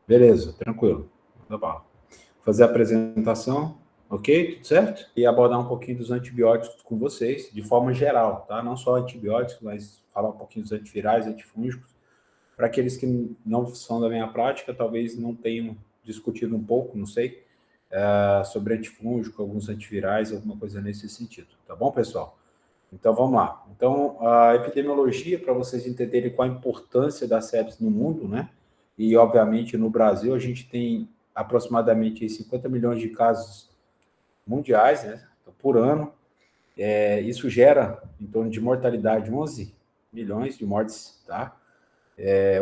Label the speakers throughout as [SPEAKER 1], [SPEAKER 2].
[SPEAKER 1] Beleza, tranquilo. Tá bom. Fazer a apresentação, ok? Tudo certo? E abordar um pouquinho dos antibióticos com vocês, de forma geral, tá? Não só antibióticos, mas falar um pouquinho dos antivirais, antifúngicos. Para aqueles que não são da minha prática, talvez não tenham discutido um pouco, não sei, sobre antifúngico, alguns antivirais, alguma coisa nesse sentido. Tá bom, pessoal? Então, vamos lá. Então, a epidemiologia, para vocês entenderem qual a importância da sepsis no mundo, né? E, obviamente, no Brasil, a gente tem aproximadamente 50 milhões de casos mundiais, né? Por ano. Isso gera, em torno de mortalidade, 11 milhões de mortes, tá?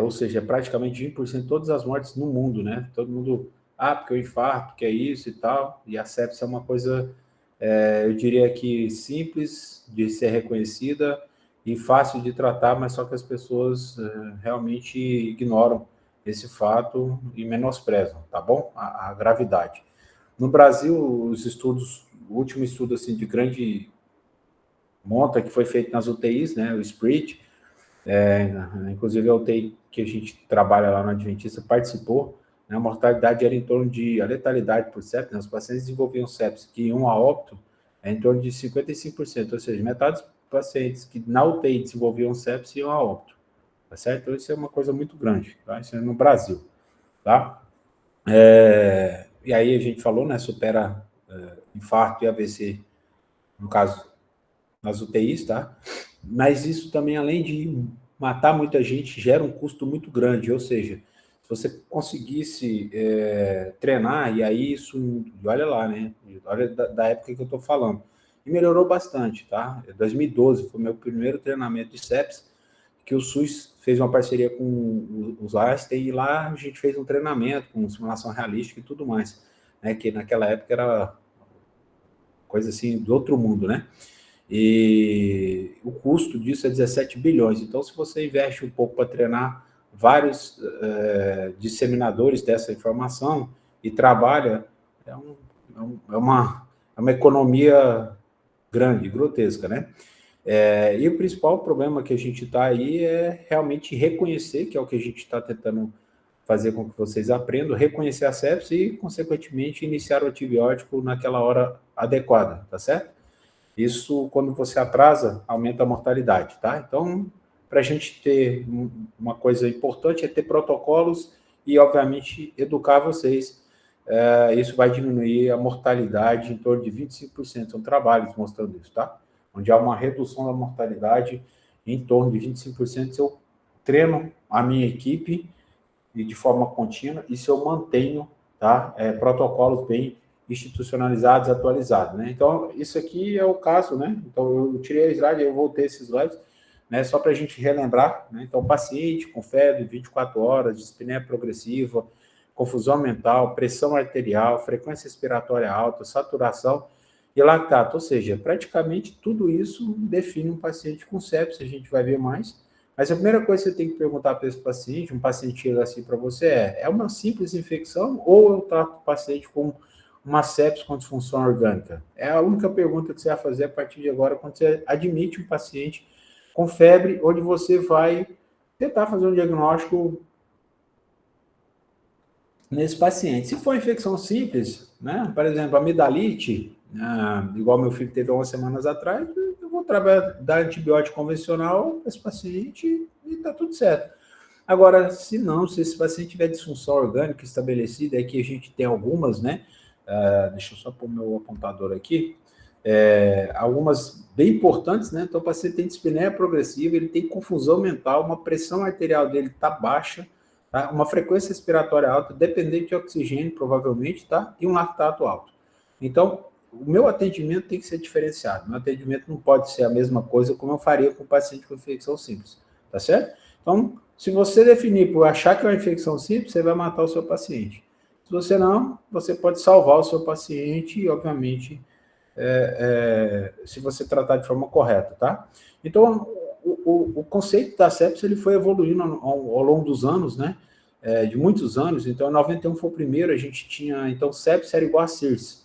[SPEAKER 1] Ou seja, praticamente 20% de todas as mortes no mundo, né? Todo mundo, porque o infarto, que é isso e tal, e a sepsis é uma coisa, eu diria que simples de ser reconhecida e fácil de tratar, mas só que as pessoas realmente ignoram esse fato e menosprezam, tá bom? A gravidade. No Brasil, os estudos, o último estudo assim de grande monta que foi feito nas UTIs, né, o SPRIT, inclusive a UTI que a gente trabalha lá na Adventista participou, né, a mortalidade era em torno de, a letalidade por sepsis, né, os pacientes desenvolviam sepsis que iam a óbito em torno de 55%, ou seja, metade dos pacientes que na UTI desenvolviam sepsis iam a óbito, tá certo? Então isso é uma coisa muito grande, tá? Isso é no Brasil, tá? E aí a gente falou, né, supera infarto e AVC, no caso, nas UTIs, tá? Mas isso também, além de matar muita gente, gera um custo muito grande, ou seja, se você conseguisse treinar, e aí isso, olha lá, né? Olha da época que eu estou falando. E melhorou bastante, tá? 2012 foi meu primeiro treinamento de sepsis, que o SUS fez uma parceria com os Einstein, e lá a gente fez um treinamento com simulação realística e tudo mais, né? Que naquela época era coisa assim do outro mundo, né? E o custo disso é 17 bilhões. Então, se você investe um pouco para treinar vários disseminadores dessa informação e trabalha, é, um, é uma economia grande, grotesca, né? E o principal problema que a gente está aí é realmente reconhecer, que é o que a gente está tentando fazer com que vocês aprendam, reconhecer a sepsis e, consequentemente, iniciar o antibiótico naquela hora adequada, tá certo? Isso, quando você atrasa, aumenta a mortalidade, tá? Então, para a gente ter uma coisa importante é ter protocolos e, obviamente, educar vocês. Isso vai diminuir a mortalidade em torno de 25%. São trabalhos mostrando isso, tá? Onde há uma redução da mortalidade em torno de 25% se eu treino a minha equipe e de forma contínua e se eu mantenho, tá? Protocolos bem institucionalizados, atualizados, né? Então, isso aqui é o caso, né? Então, eu tirei a slide, eu voltei esses slides, né? Só para a gente relembrar, né? Então, paciente com febre 24 horas, dispneia progressiva, confusão mental, pressão arterial, frequência respiratória alta, saturação e lactato, ou seja, praticamente tudo isso define um paciente com sepsis, a gente vai ver mais. Mas a primeira coisa que você tem que perguntar para esse paciente, um paciente chega assim para você, é uma simples infecção ou eu trato o paciente com uma sepsis com disfunção orgânica? É a única pergunta que você vai fazer a partir de agora, quando você admite um paciente com febre, onde você vai tentar fazer um diagnóstico nesse paciente. Se for infecção simples, né, por exemplo, amidalite, igual meu filho teve há umas semanas atrás, eu vou trabalhar, dar antibiótico convencional para esse paciente e está tudo certo. Agora, se não, se esse paciente tiver disfunção orgânica estabelecida, é que a gente tem algumas, né? Deixa eu só pôr meu apontador aqui. Algumas bem importantes, né? Então, o paciente tem dispneia progressiva, ele tem confusão mental, uma pressão arterial dele está baixa, tá? Uma frequência respiratória alta, dependente de oxigênio, provavelmente, tá? E um lactato alto. Então, o meu atendimento tem que ser diferenciado. Meu atendimento não pode ser a mesma coisa como eu faria com o paciente com infecção simples, tá certo? Então, se você definir por achar que é uma infecção simples, você vai matar o seu paciente. Se você não, você pode salvar o seu paciente e, obviamente, se você tratar de forma correta, tá? Então, o conceito da sepsis ele foi evoluindo ao longo dos anos, né? De muitos anos. Então, em 91 foi o primeiro, a gente tinha, então, sepsis era igual a SIRS.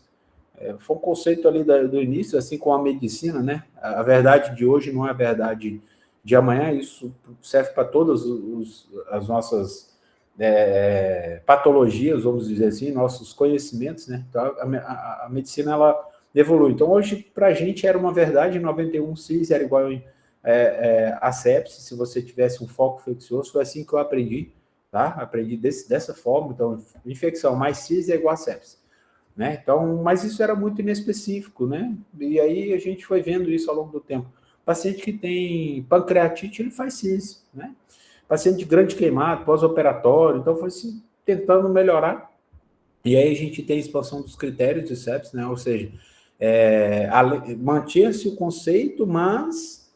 [SPEAKER 1] Foi um conceito ali do início, assim como a medicina, né? A verdade de hoje não é a verdade de amanhã, isso serve para todas as nossas patologias, vamos dizer assim, nossos conhecimentos, né? Então, a medicina, ela evolui. Então, hoje, para a gente, era uma verdade, 91 cis era igual a sepsis, se você tivesse um foco infeccioso, foi assim que eu aprendi, tá? Aprendi dessa forma, então, infecção mais cis é igual a sepsis, né? Então, mas isso era muito inespecífico, né? E aí a gente foi vendo isso ao longo do tempo. Paciente que tem pancreatite, ele faz cis, né? Paciente de grande queimado, pós-operatório, então foi se tentando melhorar. E aí a gente tem a expansão dos critérios de sepsis, né? Ou seja, mantinha-se o conceito, mas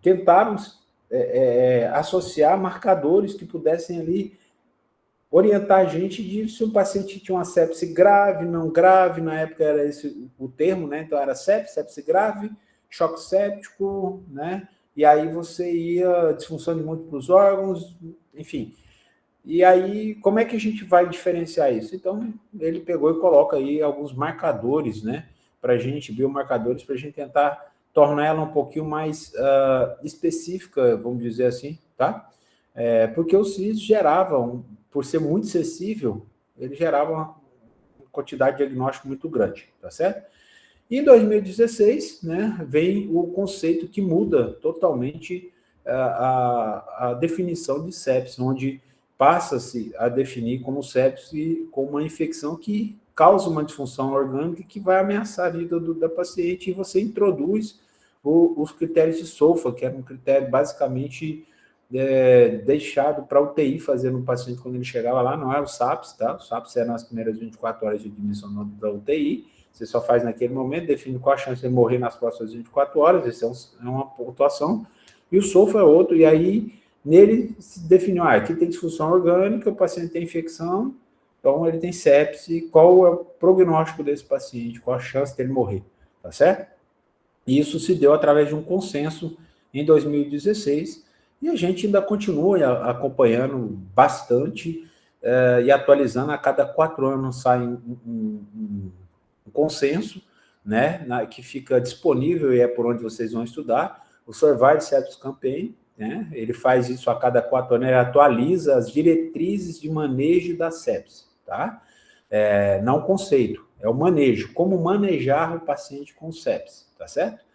[SPEAKER 1] tentaram associar marcadores que pudessem ali orientar a gente de se o paciente tinha uma sepse grave, não grave, na época era esse o termo, né? Então era sepse grave, choque séptico, né? E aí você ia disfunção de múltiplos órgãos, enfim. E aí, como é que a gente vai diferenciar isso? Então, ele pegou e coloca aí alguns marcadores, né? Para a gente, biomarcadores, para a gente tentar tornar ela um pouquinho mais específica, vamos dizer assim, tá? Porque o CIS gerava, por ser muito sensível, ele gerava uma quantidade de diagnóstico muito grande, tá certo? E em 2016, né, vem o conceito que muda totalmente a definição de sepsis, onde passa-se a definir como sepsis como uma infecção que causa uma disfunção orgânica que vai ameaçar a vida da paciente, e você introduz os critérios de SOFA, que era um critério basicamente deixado para a UTI fazer no paciente quando ele chegava lá, não é o SAPS, tá? O SAPS é nas primeiras 24 horas de admissão da UTI, você só faz naquele momento, define qual a chance de morrer nas próximas 24 horas, essa é uma pontuação, e o SOFA é outro, e aí nele se definiu, aqui tem disfunção orgânica, o paciente tem infecção, então ele tem sepse, qual é o prognóstico desse paciente, qual a chance dele morrer, tá certo? E isso se deu através de um consenso em 2016, e a gente ainda continua acompanhando bastante e atualizando. A cada 4 anos sai um consenso, né, que fica disponível e é por onde vocês vão estudar, o Survive Sepsis Campaign, né, ele faz isso a cada 4 anos, ele atualiza as diretrizes de manejo da sepsis, tá? Não o conceito, é o manejo, como manejar o paciente com sepsis, tá certo?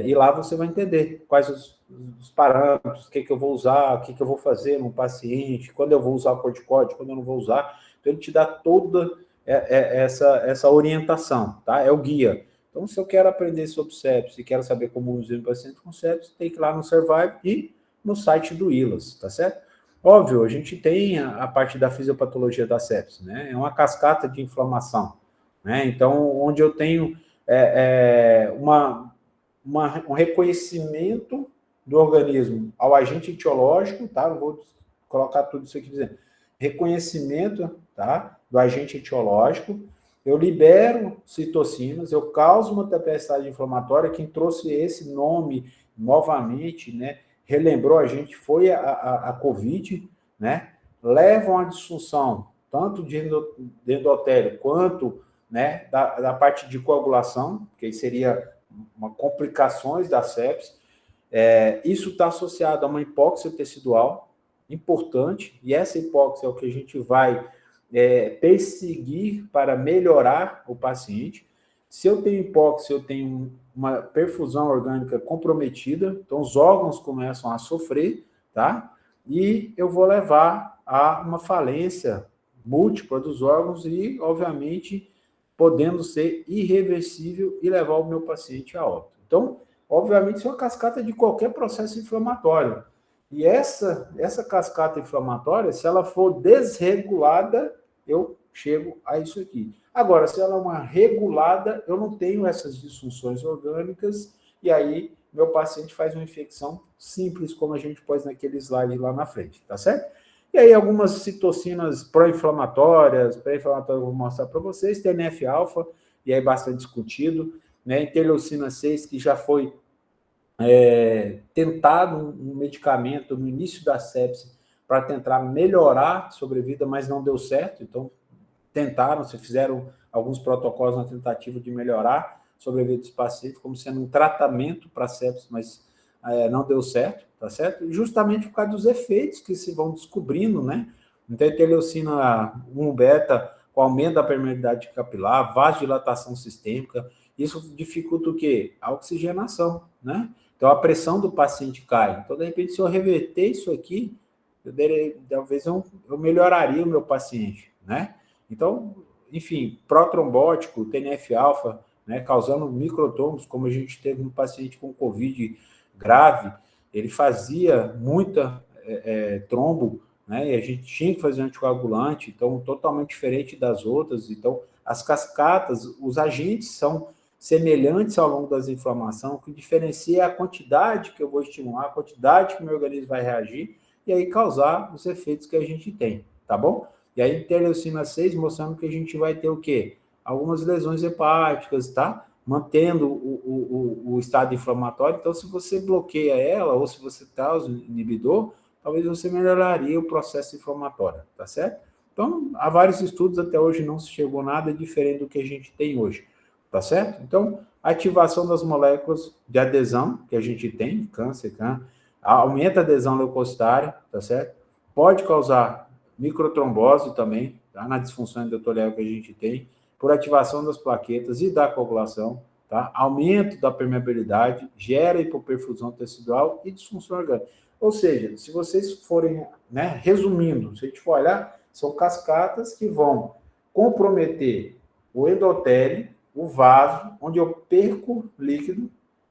[SPEAKER 1] E lá você vai entender quais os parâmetros, o que eu vou usar, o que eu vou fazer no paciente, quando eu vou usar o corticóide, quando eu não vou usar. Então, ele te dá toda essa orientação, tá? É o guia. Então, se eu quero aprender sobre sepsis e quero saber como usar um paciente com sepsis, tem que ir lá no Survive e no site do ILAS, tá certo? Óbvio, a gente tem a parte da fisiopatologia da sepsis, né? É uma cascata de inflamação, né? Então, onde eu tenho um reconhecimento do organismo ao agente etiológico, tá? Não vou colocar tudo isso aqui dizendo. Reconhecimento, tá? Do agente etiológico. Eu libero citocinas, eu causo uma tempestade inflamatória. Quem trouxe esse nome novamente, né? Relembrou a gente, foi a COVID, né? Levam a disfunção, tanto de endotélio quanto, né, da parte de coagulação, que aí seria complicações da sepsis. Isso está associado a uma hipóxia tecidual importante, e essa hipóxia é o que a gente vai perseguir para melhorar o paciente. Se eu tenho hipóxia, eu tenho uma perfusão orgânica comprometida, então os órgãos começam a sofrer, tá? E eu vou levar a uma falência múltipla dos órgãos e, obviamente, podendo ser irreversível e levar o meu paciente a óbito. Então, obviamente, isso é uma cascata de qualquer processo inflamatório. E essa cascata inflamatória, se ela for desregulada, eu chego a isso aqui. Agora, se ela é uma regulada, eu não tenho essas disfunções orgânicas, e aí meu paciente faz uma infecção simples, como a gente pôs naquele slide lá na frente, tá certo? E aí algumas citocinas pró-inflamatórias, pré-inflamatórias eu vou mostrar para vocês, TNF-alfa, e aí bastante discutido, né? Interleucina 6, que já foi tentado um medicamento no início da sepse para tentar melhorar a sobrevida, mas não deu certo, então tentaram, se fizeram alguns protocolos na tentativa de melhorar a sobrevida dos pacientes, como sendo um tratamento para sepse, mas não deu certo, tá certo? Justamente por causa dos efeitos que se vão descobrindo, né? Então, interleucina 1 beta, com aumento da permeabilidade capilar, vasodilatação sistêmica, isso dificulta o quê? A oxigenação, né? Então, a pressão do paciente cai. Então, de repente, se eu reverter isso aqui, talvez eu melhoraria o meu paciente, né? Então, enfim, protrombótico, TNF-alfa, né, causando microtrombos, como a gente teve no paciente com Covid grave, ele fazia muita trombo, né, e a gente tinha que fazer anticoagulante, então, totalmente diferente das outras. Então, as cascatas, os agentes são semelhantes ao longo das inflamações, o que diferencia a quantidade que eu vou estimular, a quantidade que o meu organismo vai reagir, e aí causar os efeitos que a gente tem, tá bom? E aí, interleucina 6 mostrando que a gente vai ter o quê? Algumas lesões hepáticas, tá? Mantendo o estado inflamatório. Então, se você bloqueia ela, ou se você causa o inibidor, talvez você melhoraria o processo inflamatório, tá certo? Então, há vários estudos, até hoje não se chegou nada diferente do que a gente tem hoje, tá certo? Então, a ativação das moléculas de adesão que a gente tem, câncer, aumenta a adesão leucocitária, tá certo? Pode causar microtrombose também, tá? Na disfunção endotelial que a gente tem, por ativação das plaquetas e da coagulação, tá? Aumento da permeabilidade, gera hipoperfusão tecidual e disfunção orgânica. Ou seja, se vocês forem, né, resumindo, se a gente for olhar, são cascatas que vão comprometer o endotélio, o vaso, onde eu perco líquido,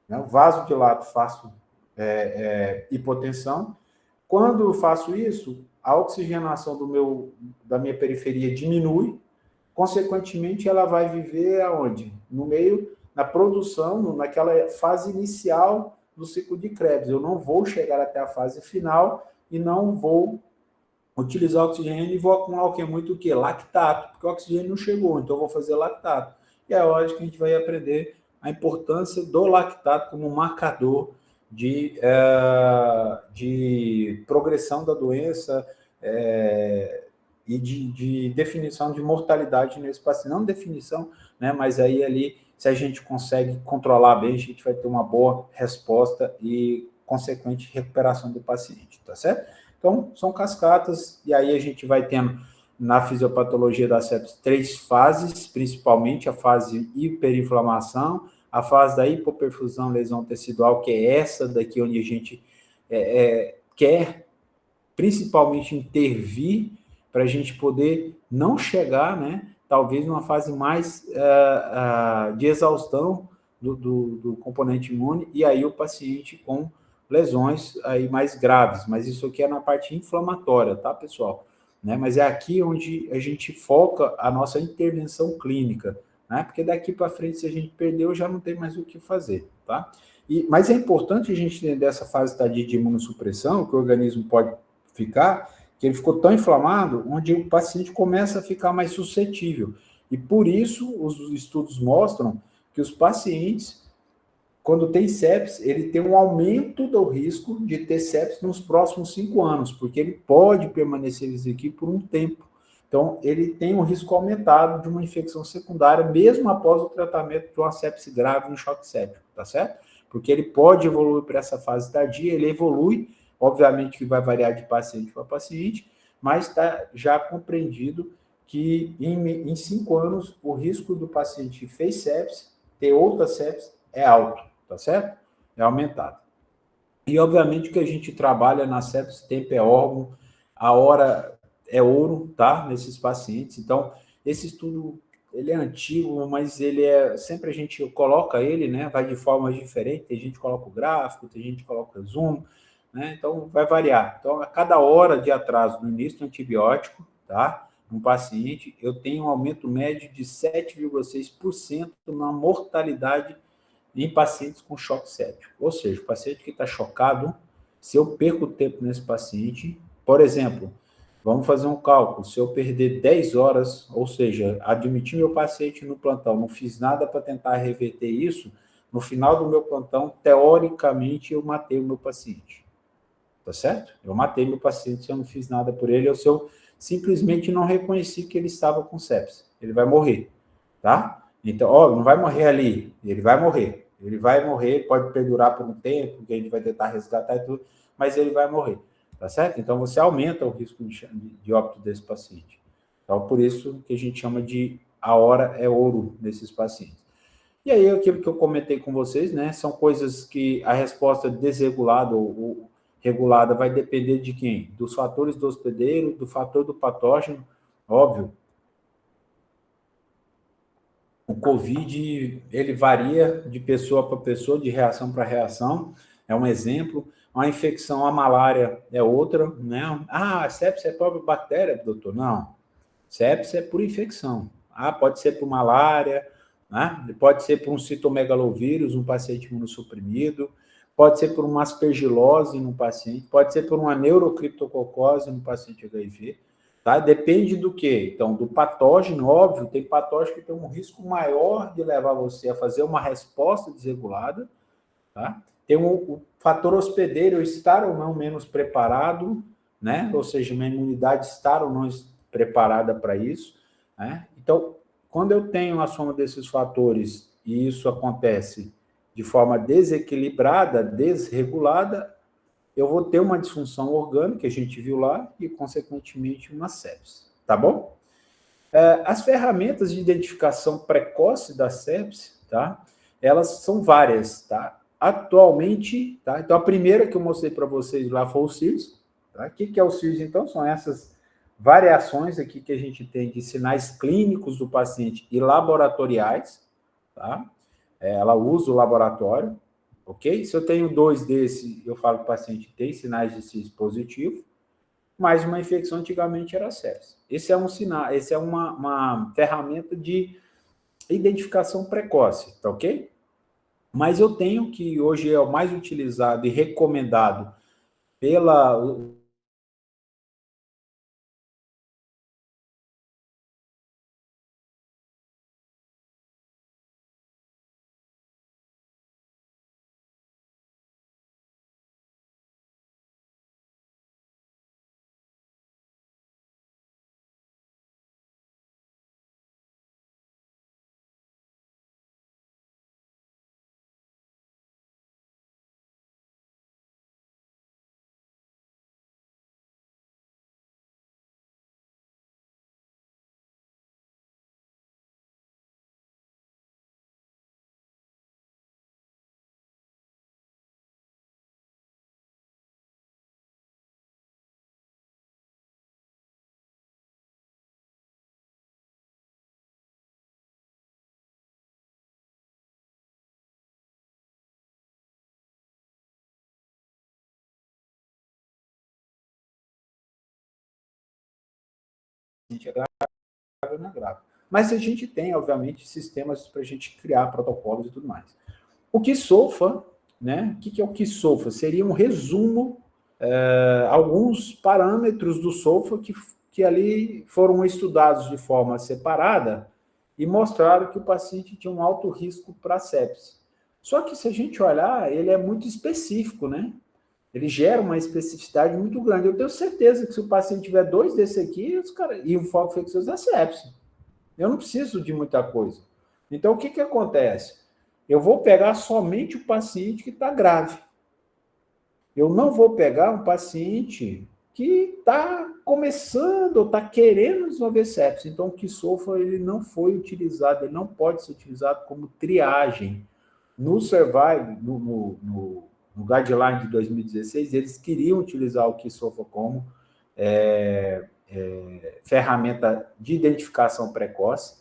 [SPEAKER 1] né, o vasodilato, faço hipotensão. Quando eu faço isso, a oxigenação da minha periferia diminui, consequentemente, ela vai viver aonde? No meio, na produção, naquela fase inicial do ciclo de Krebs. Eu não vou chegar até a fase final e não vou utilizar oxigênio e vou acumular o que é muito o quê? Lactato, porque o oxigênio não chegou, então eu vou fazer lactato. E é hora que a gente vai aprender a importância do lactato como marcador de progressão da doença e de definição de mortalidade nesse paciente. Não definição, né, mas aí ali, se a gente consegue controlar bem, a gente vai ter uma boa resposta e consequente recuperação do paciente, tá certo? Então, são cascatas, e aí a gente vai tendo na fisiopatologia da sepsis 3 fases, principalmente a fase hiperinflamação, a fase da hipoperfusão, lesão tecidual, que é essa daqui onde a gente quer principalmente intervir para a gente poder não chegar, né, talvez numa fase mais de exaustão do componente imune, e aí o paciente com lesões aí mais graves, mas isso aqui é na parte inflamatória, tá, pessoal? Né? Mas é aqui onde a gente foca a nossa intervenção clínica, né? Porque daqui para frente, se a gente perdeu, já não tem mais o que fazer, tá? Mas é importante a gente entender essa fase tardia de imunossupressão, que o organismo pode ficar, que ele ficou tão inflamado, onde o paciente começa a ficar mais suscetível. E por isso, os estudos mostram que os pacientes, quando tem sepsis, ele tem um aumento do risco de ter sepsis nos próximos 5 anos, porque ele pode permanecer aqui por um tempo. Então, ele tem um risco aumentado de uma infecção secundária, mesmo após o tratamento de uma sepse grave, um choque séptico, tá certo? Porque ele pode evoluir para essa fase tardia, ele evolui, obviamente que vai variar de paciente para paciente, mas está já compreendido que em 5 anos o risco do paciente que fez sepse, ter outra sepse, é alto, tá certo? É aumentado. E obviamente que a gente trabalha na sepse, tempo é órgão, a hora é ouro, tá? Nesses pacientes. Então, esse estudo, ele é antigo, mas ele sempre a gente coloca ele, né? Vai de forma diferente, tem gente que coloca o gráfico, tem gente que coloca o resumo, né? Então, vai variar. Então, a cada hora de atraso no início do antibiótico, tá? Um paciente, eu tenho um aumento médio de 7,6% na mortalidade em pacientes com choque séptico. Ou seja, o paciente que está chocado, se eu perco tempo nesse paciente, por exemplo, vamos fazer um cálculo, se eu perder 10 horas, ou seja, admitir meu paciente no plantão, não fiz nada para tentar reverter isso, no final do meu plantão, teoricamente, eu matei o meu paciente. Tá certo? Eu matei meu paciente se eu não fiz nada por ele, ou se eu simplesmente não reconheci que ele estava com sepsis. Ele vai morrer, tá? Então, não vai morrer ali, ele vai morrer. Ele vai morrer, pode perdurar por um tempo, que a gente vai tentar resgatar e tudo, mas ele vai morrer, tá certo? Então, você aumenta o risco de óbito desse paciente. Então, por isso que a gente chama de a hora é ouro nesses pacientes. E aí, aquilo que eu comentei com vocês, né, são coisas que a resposta desregulada ou regulada vai depender de quem? Dos fatores do hospedeiro, do fator do patógeno, óbvio. O COVID, ele varia de pessoa para pessoa, de reação para reação, é um exemplo. Uma infecção, a malária é outra, né? Ah, sepsis é própria bactéria, doutor? Não. Sepsis é por infecção. Ah, pode ser por malária, né? Pode ser por um citomegalovírus, um paciente imunossuprimido, pode ser por uma aspergilose no paciente, pode ser por uma neurocriptococose no paciente HIV, tá? Depende do quê? Então, do patógeno, óbvio, tem patógeno que tem um risco maior de levar você a fazer uma resposta desregulada, tá? Tem o fator hospedeiro, estar ou não menos preparado, né? Ou seja, uma imunidade estar ou não preparada para isso, né? Então, quando eu tenho a soma desses fatores e isso acontece de forma desequilibrada, desregulada, eu vou ter uma disfunção orgânica, que a gente viu lá, e, consequentemente, uma sepse, tá bom? As ferramentas de identificação precoce da sepse, tá? Elas são várias, tá? Atualmente, tá? Então, a primeira que eu mostrei para vocês lá foi o CIRS, tá? O que é o CIRS, então? São essas variações aqui que a gente tem de sinais clínicos do paciente e laboratoriais, tá? Ela usa o laboratório, ok? Se eu tenho 2 desse, eu falo que o paciente tem sinais de CIRS positivo, mas uma infecção antigamente era sepsis. Esse é um sinal, esse é uma ferramenta de identificação precoce, tá ok? Mas eu tenho que hoje é o mais utilizado e recomendado pela na grave. Mas a gente tem, obviamente, sistemas para a gente criar protocolos e tudo mais. O KISSOFA, né? O que é o KISSOFA? Seria um resumo, alguns parâmetros do SOFA que ali foram estudados de forma separada e mostraram que o paciente tinha um alto risco para sepse. Só que se a gente olhar, ele é muito específico, né? Ele gera uma especificidade muito grande. Eu tenho certeza que se o paciente tiver 2 desse aqui, e o foco infeccioso é sepse. Eu não preciso de muita coisa. Então, o que acontece? Eu vou pegar somente o paciente que está grave. Eu não vou pegar um paciente que está começando ou está querendo desenvolver sepsis. Então, o KISSOFA ele não foi utilizado, ele não pode ser utilizado como triagem. No Survive, no guideline de 2016, eles queriam utilizar o KISSOFA como ferramenta de identificação precoce,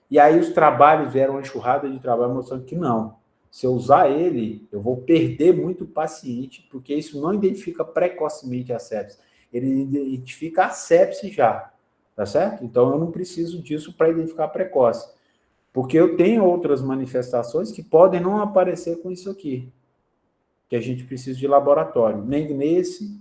[SPEAKER 1] e aí os trabalhos vieram uma enxurrada de trabalho mostrando que não. Se eu usar ele, eu vou perder muito paciente, porque isso não identifica precocemente a sepsis. Ele identifica a sepsis já, tá certo? Então, eu não preciso disso para identificar precoce. Porque eu tenho outras manifestações que podem não aparecer com isso aqui, que a gente precisa de laboratório, nem nesse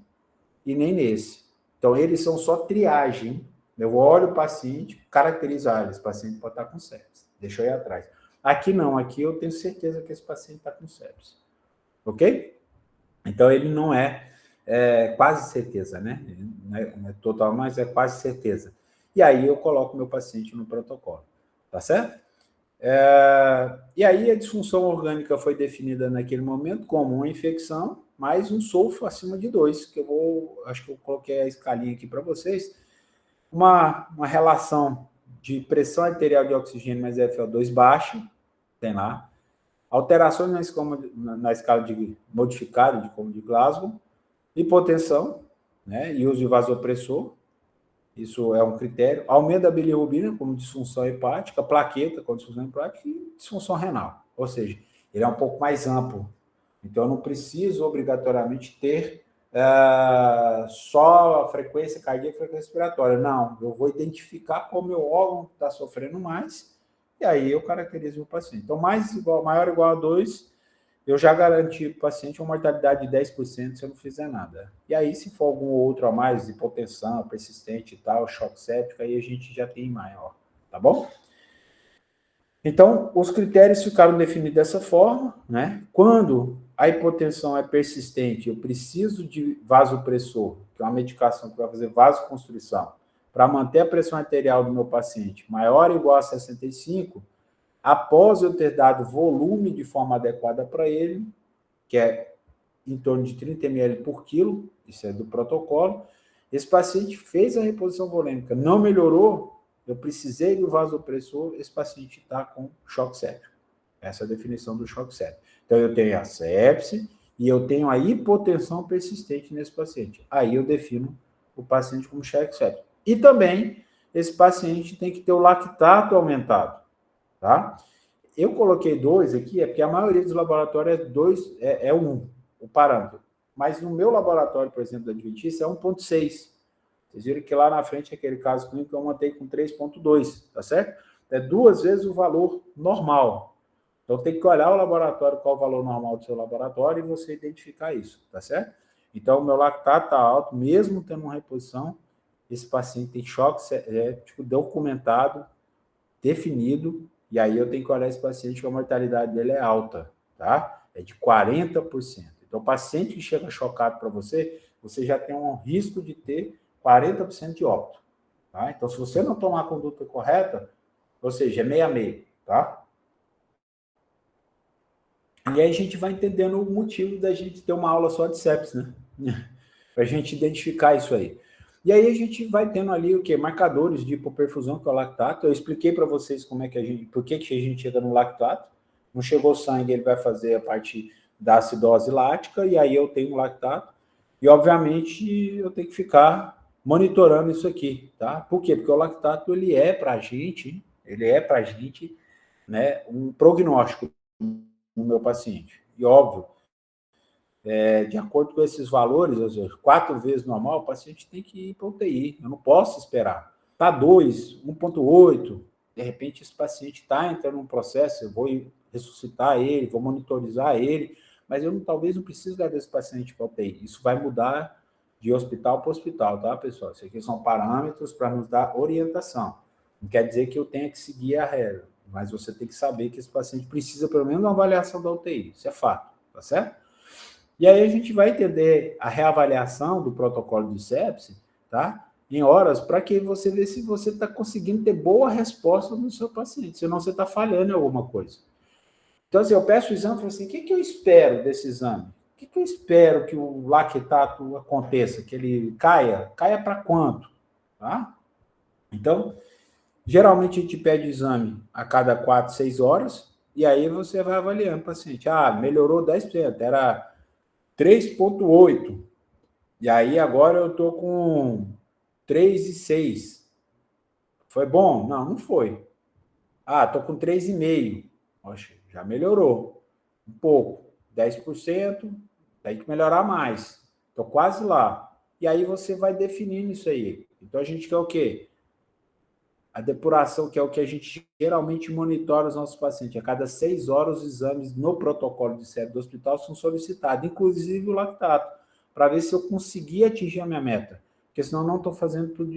[SPEAKER 1] e nem nesse. Então, eles são só triagem. Eu olho o paciente, caracterizo, esse paciente pode estar com sepsis. Deixa eu ir atrás. Aqui não, aqui eu tenho certeza que esse paciente está com sepsis. Ok? Então, ele não quase certeza, né? Não é total, mas é quase certeza. E aí eu coloco meu paciente no protocolo. Tá certo? E aí a disfunção orgânica foi definida naquele momento como uma infecção mais um sulfo acima de 2, que acho que eu coloquei a escalinha aqui para vocês, uma relação de pressão arterial de oxigênio mais FO2 baixa, tem lá, alterações na escala de modificada de como de Glasgow, hipotensão, né, e uso de vasopressor, isso é um critério, aumento da bilirrubina como disfunção hepática, plaqueta como disfunção hepática e disfunção renal, ou seja, ele é um pouco mais amplo, então eu não preciso obrigatoriamente ter só a frequência cardíaca e frequência respiratória, não, eu vou identificar qual o meu órgão está sofrendo mais, e aí eu caracterizo o paciente. Então, maior ou igual a 2, eu já garanti para o paciente uma mortalidade de 10% se eu não fizer nada. E aí, se for algum outro a mais, hipotensão, persistente e tal, choque séptico, aí a gente já tem maior, tá bom? Então, os critérios ficaram definidos dessa forma, né? Quando a hipotensão é persistente, eu preciso de vasopressor, que é uma medicação que vai fazer vasoconstrição, para manter a pressão arterial do meu paciente maior ou igual a 65, após eu ter dado volume de forma adequada para ele, que é em torno de 30 ml por quilo, isso é do protocolo, esse paciente fez a reposição volêmica, não melhorou, eu precisei do vasopressor, esse paciente está com choque séptico. Essa é a definição do choque séptico. Então, eu tenho a sepse e eu tenho a hipotensão persistente nesse paciente. Aí eu defino o paciente como choque séptico. E também, esse paciente tem que ter o lactato aumentado, tá? Eu coloquei 2 aqui, porque a maioria dos laboratórios é 1, o parâmetro. Mas no meu laboratório, por exemplo, da Adventista, é 1,6. Vocês viram que lá na frente, aquele caso clínico, eu mantei com 3,2, tá certo? É 2 vezes o valor normal. Então, tem que olhar o laboratório, qual o valor normal do seu laboratório, e você identificar isso, tá certo? Então, o meu lactato está alto, mesmo tendo uma reposição, esse paciente tem choque séptico documentado, definido, e aí eu tenho que olhar esse paciente que a mortalidade dele é alta, tá? É de 40%. Então, o paciente que chega chocado para você, você já tem um risco de ter 40% de óbito, tá? Então, se você não tomar a conduta correta, ou seja, é meio a meio, tá? E aí a gente vai entendendo o motivo da gente ter uma aula só de sepsis, né? Para a gente identificar isso aí. E aí a gente vai tendo ali o quê? Marcadores de hipoperfusão, que é o lactato. Eu expliquei para vocês como é que por que a gente chega no lactato. Não chegou sangue, ele vai fazer a parte da acidose lática, e aí eu tenho lactato. E, obviamente, eu tenho que ficar monitorando isso aqui, tá? Por quê? Porque o lactato, ele é para a gente, né, um prognóstico no meu paciente. E, óbvio, de acordo com esses valores, ou seja, 4 vezes normal, o paciente tem que ir para UTI. Eu não posso esperar. Está 2, 1,8, de repente esse paciente está entrando num processo, eu vou ressuscitar ele, vou monitorizar ele, mas eu talvez não precise dar desse paciente para UTI. Isso vai mudar de hospital para hospital, tá, pessoal? Isso aqui são parâmetros para nos dar orientação. Não quer dizer que eu tenha que seguir a regra, mas você tem que saber que esse paciente precisa pelo menos de uma avaliação da UTI. Isso é fato, tá certo? E aí a gente vai entender a reavaliação do protocolo de sepse, tá? Em horas, para que você veja se você está conseguindo ter boa resposta no seu paciente, senão você está falhando em alguma coisa. Então, assim, eu peço o exame e falo assim, o que eu espero desse exame? O que eu espero que o lactato aconteça? Que ele caia? Caia para quanto? Tá? Então, geralmente a gente pede o exame a cada 4, 6 horas, e aí você vai avaliando o paciente. Ah, melhorou 10%, era 3,8. E aí agora eu estou com 3,6. Foi bom? Não, não foi. Ah, estou com 3,5. Poxa, já melhorou. Um pouco. 10%, tem que melhorar mais. Estou quase lá. E aí você vai definindo isso aí. Então a gente quer o quê? A depuração, que é o que a gente geralmente monitora os nossos pacientes. A cada 6 horas, os exames no protocolo de sepse do hospital são solicitados, inclusive o lactato, para ver se eu conseguir atingir a minha meta. Porque senão eu não estou fazendo tudo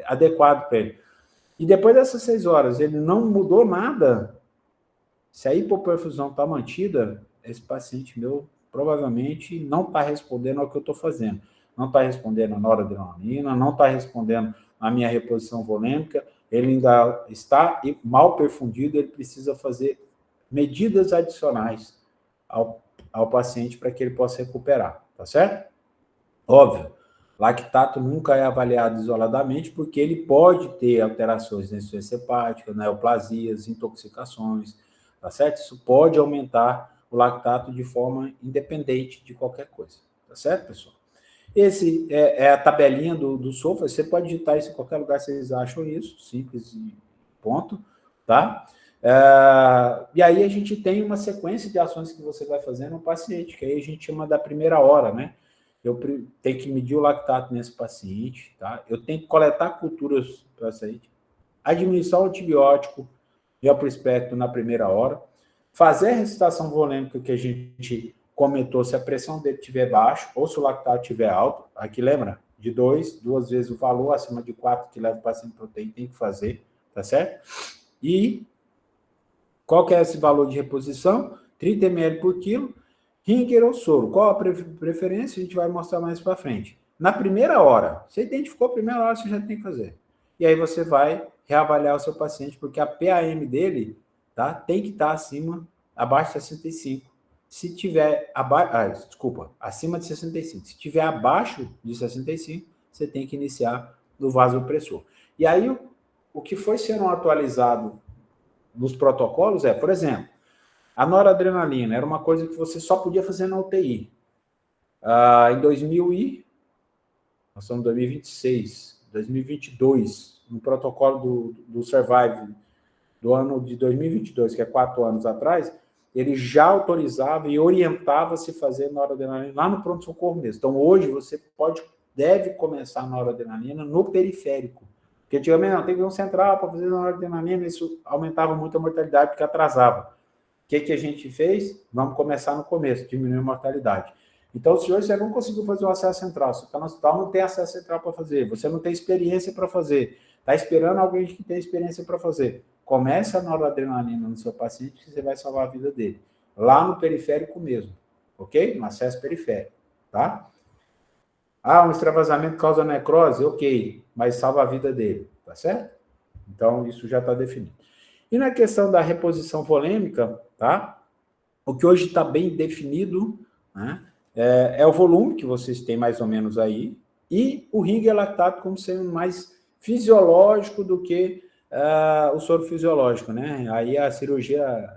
[SPEAKER 1] adequado para ele. E depois dessas 6 horas, ele não mudou nada, se a hipoperfusão está mantida, esse paciente meu provavelmente não está respondendo ao que eu estou fazendo. Não está respondendo a noradrenalina, não está respondendo a minha reposição volêmica, ele ainda está mal perfundido, ele precisa fazer medidas adicionais ao paciente para que ele possa recuperar, tá certo? Óbvio, lactato nunca é avaliado isoladamente, porque ele pode ter alterações na insuficiência hepática, neoplasias, intoxicações, tá certo? Isso pode aumentar o lactato de forma independente de qualquer coisa, tá certo, pessoal? Esse é a tabelinha do SOFA, você pode digitar isso em qualquer lugar, vocês acham isso, simples e ponto, tá? E aí a gente tem uma sequência de ações que você vai fazer no paciente, que aí a gente chama da primeira hora, né? Eu tenho que medir o lactato nesse paciente, tá? Eu tenho que coletar culturas para o paciente, administrar o antibiótico e o prospecto na primeira hora, fazer a recitação volêmica que a gente comentou, se a pressão dele estiver baixa ou se o lactato estiver alto, aqui lembra, de 2 vezes o valor, acima de 4 que leva o paciente proteína, tem que fazer, tá certo? E qual que é esse valor de reposição? 30 ml por quilo, Ringer ou soro. Qual a preferência? A gente vai mostrar mais para frente. Na primeira hora, você identificou a primeira hora, você já tem que fazer. E aí você vai reavaliar o seu paciente, porque a PAM dele, tá, tem que estar abaixo de 65. Se tiver acima de 65. Se tiver abaixo de 65, você tem que iniciar no vasopressor. E aí, o que foi sendo atualizado nos protocolos por exemplo, a noradrenalina era uma coisa que você só podia fazer na UTI. Em 2000 nós estamos em 2026, 2022, no protocolo do Survive do ano de 2022, que é 4 anos atrás, ele já autorizava e orientava se fazer noradrenalina lá no pronto-socorro mesmo. Então, hoje, você deve começar a noradrenalina no periférico. Porque antigamente, não, tem que ir um central para fazer noradrenalina, isso aumentava muito a mortalidade, porque atrasava. O que a gente fez? Vamos começar no começo, diminuir a mortalidade. Então, se hoje você não conseguiu fazer um acesso central, você está no hospital, não tem acesso central para fazer, você não tem experiência para fazer, está esperando alguém que tem experiência para fazer, comece a noradrenalina no seu paciente que você vai salvar a vida dele. Lá no periférico mesmo, ok? No acesso periférico, tá? Um extravasamento causa necrose, ok, mas salva a vida dele, tá certo? Então, isso já está definido. E na questão da reposição volêmica, tá? O que hoje está bem definido, né, é o volume que vocês têm mais ou menos aí, e o Ringer lactato como sendo mais fisiológico do que o soro fisiológico, né? Aí a cirurgia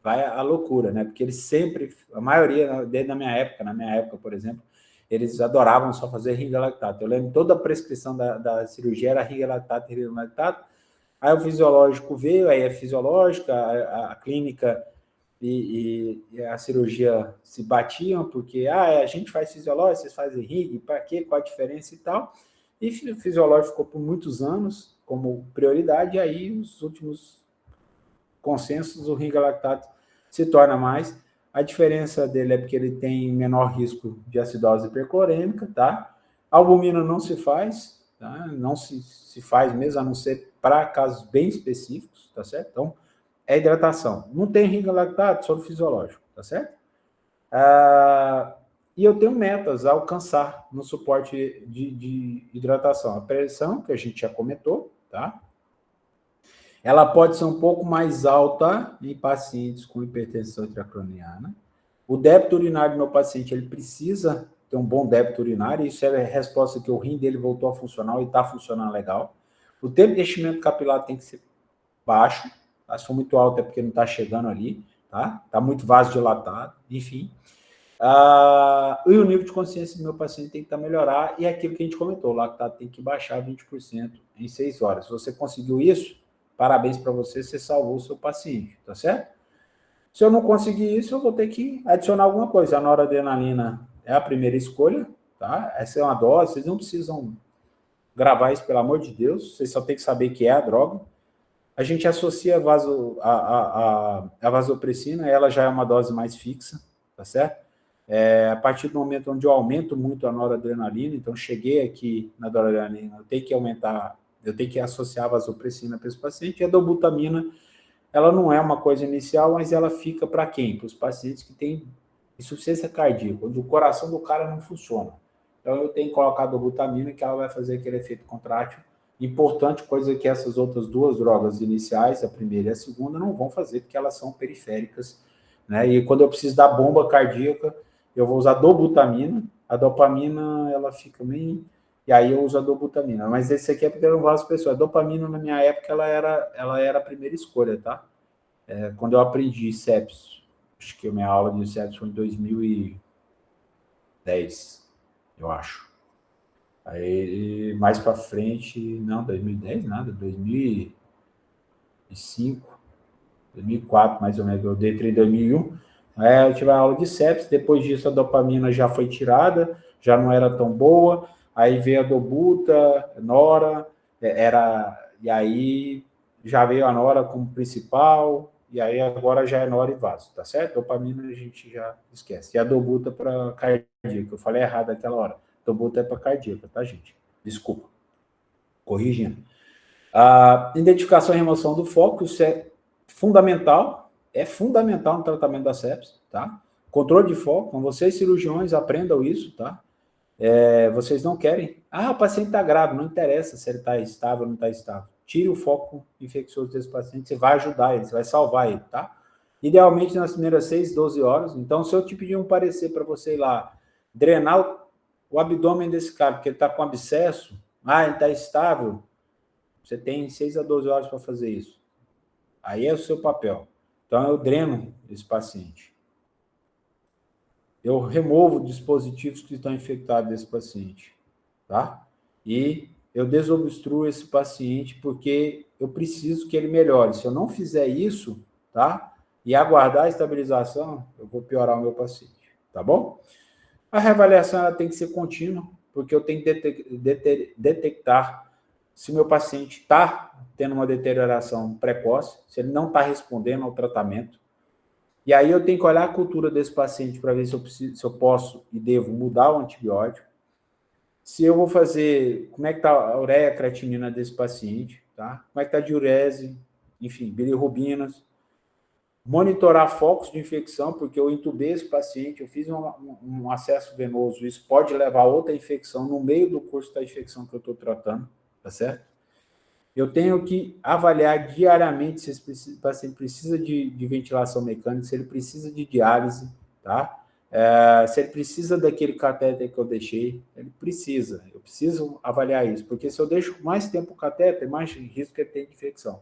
[SPEAKER 1] vai à loucura, né? Porque eles sempre, a maioria, desde na minha época, por exemplo, eles adoravam só fazer Ringer lactato. Eu lembro toda a prescrição da cirurgia era Ringer lactato. Aí o fisiológico veio, aí é fisiológica, a clínica e a cirurgia se batiam, porque a gente faz fisiológico, vocês fazem rig, para quê, qual a diferença e tal. E o fisiológico ficou por muitos anos como prioridade, e aí os últimos consensos, o Ringer lactato se torna mais. A diferença dele é porque ele tem menor risco de acidose hiperclorêmica, tá? A albumina não se faz, tá? Não se faz mesmo, a não ser para casos bem específicos, tá certo? Então, é hidratação. Não tem Ringer lactato, soro fisiológico, tá certo? E eu tenho metas a alcançar no suporte de hidratação. A pressão, que a gente já comentou, tá? Ela pode ser um pouco mais alta em pacientes com hipertensão intracraniana. O débito urinário do meu paciente, ele precisa ter um bom débito urinário, isso é a resposta que o rim dele voltou a funcionar e está funcionando legal. O tempo de enchimento capilar tem que ser baixo, tá? Se for muito alto é porque não está chegando ali, tá? Está muito vasodilatado, enfim. E o nível de consciência do meu paciente tem que estar melhorar, e é aquilo que a gente comentou, o lactato tem que baixar 20% em 6 horas. Se você conseguiu isso, parabéns para você, você salvou o seu paciente, tá certo? Se eu não conseguir isso, eu vou ter que adicionar alguma coisa. A noradrenalina é a primeira escolha, tá? Essa é uma dose, vocês não precisam gravar isso, pelo amor de Deus, vocês só tem que saber que é a droga. A gente associa a vasopressina, ela já é uma dose mais fixa, tá certo? A partir do momento onde eu aumento muito a noradrenalina, então cheguei aqui na noradrenalina, eu tenho que aumentar, eu tenho que associar a vasopressina para esse paciente, e a dobutamina, ela não é uma coisa inicial, mas ela fica para quem? Para os pacientes que têm insuficiência cardíaca, onde o coração do cara não funciona. Então, eu tenho que colocar a dobutamina, que ela vai fazer aquele efeito contrátil importante, coisa que essas outras duas drogas iniciais, a primeira e a segunda, não vão fazer, porque elas são periféricas, né? E quando eu preciso da bomba cardíaca, eu vou usar dobutamina. A dopamina, ela fica meio... E aí eu uso a dobutamina. Mas esse aqui é porque eu não gosto das pessoas. A dopamina, na minha época, ela era a primeira escolha, tá? Quando eu aprendi sepsis, acho que a minha aula de sepsis foi em 2010, eu acho. Aí, mais para frente, não, 2010 nada, 2005, 2004, mais ou menos, eu entrei em 2001. Eu tive a aula de sepsis, depois disso a dopamina já foi tirada, já não era tão boa, aí veio a dobuta, nora, e aí já veio a nora como principal, e aí agora já é nora e vaso, tá certo? Dopamina a gente já esquece. E a dobuta para cardíaca, eu falei errado naquela hora. Dobuta é para cardíaca, tá, gente? Desculpa. Corrigindo. A identificação e remoção do foco, isso é fundamental no tratamento da sepsis, tá? Controle de foco, com vocês cirurgiões, aprendam isso, tá? Vocês não querem... o paciente está grávido, não interessa se ele está estável ou não está estável. Tire o foco infeccioso desse paciente, você vai ajudar ele, você vai salvar ele, tá? Idealmente nas primeiras 6, 12 horas. Então, se eu te pedir um parecer para você ir lá, drenar o abdômen desse cara, porque ele está com abscesso, ele está estável, você tem 6 a 12 horas para fazer isso. Aí é o seu papel. Então, eu dreno esse paciente. Eu removo dispositivos que estão infectados desse paciente, tá? E eu desobstruo esse paciente porque eu preciso que ele melhore. Se eu não fizer isso, tá? E aguardar a estabilização, eu vou piorar o meu paciente, tá bom? A reavaliação ela tem que ser contínua, porque eu tenho que detectar se o meu paciente está tendo uma deterioração precoce, se ele não está respondendo ao tratamento. E aí eu tenho que olhar a cultura desse paciente para ver se eu posso e devo mudar o antibiótico. Se eu vou fazer, como é que está a ureia creatinina desse paciente, tá? Como é que está a diurese, enfim, bilirrubinas. Monitorar focos de infecção, porque eu entubei esse paciente, eu fiz um acesso venoso, isso pode levar a outra infecção no meio do curso da infecção que eu estou tratando, tá certo? Eu tenho que avaliar diariamente se esse paciente precisa de ventilação mecânica, se ele precisa de diálise, tá? Se ele precisa daquele catéter que eu deixei, ele precisa. Eu preciso avaliar isso, porque se eu deixo mais tempo o catéter, mais risco que ele tem de infecção.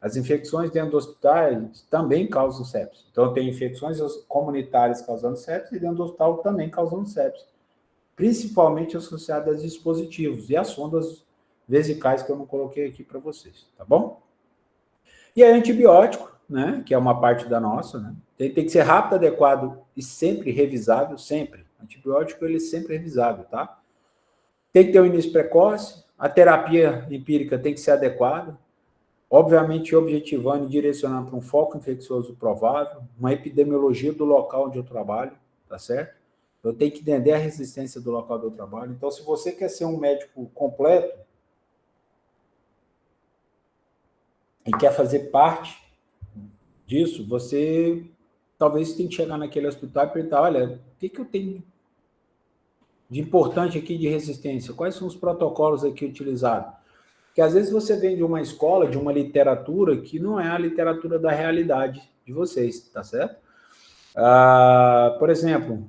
[SPEAKER 1] As infecções dentro do hospital também causam sepsis. Então, tem infecções comunitárias causando sepsis e dentro do hospital também causando sepsis. Principalmente associadas a dispositivos e as sondas vesicais que eu não coloquei aqui para vocês, tá bom? E aí, antibiótico, né, que é uma parte da nossa, né? Tem que ser rápido, adequado e sempre revisável, sempre. Antibiótico, ele é sempre revisável, tá? Tem que ter um início precoce, a terapia empírica tem que ser adequada, obviamente objetivando e direcionando para um foco infeccioso provável, uma epidemiologia do local onde eu trabalho, tá certo? Eu tenho que entender a resistência do local onde eu trabalho. Então, se você quer ser um médico completo e quer fazer parte disso, você talvez tenha que chegar naquele hospital e perguntar, olha, o que eu tenho de importante aqui de resistência? Quais são os protocolos aqui utilizados? Porque às vezes você vem de uma escola, de uma literatura que não é a literatura da realidade de vocês, tá certo? Por exemplo,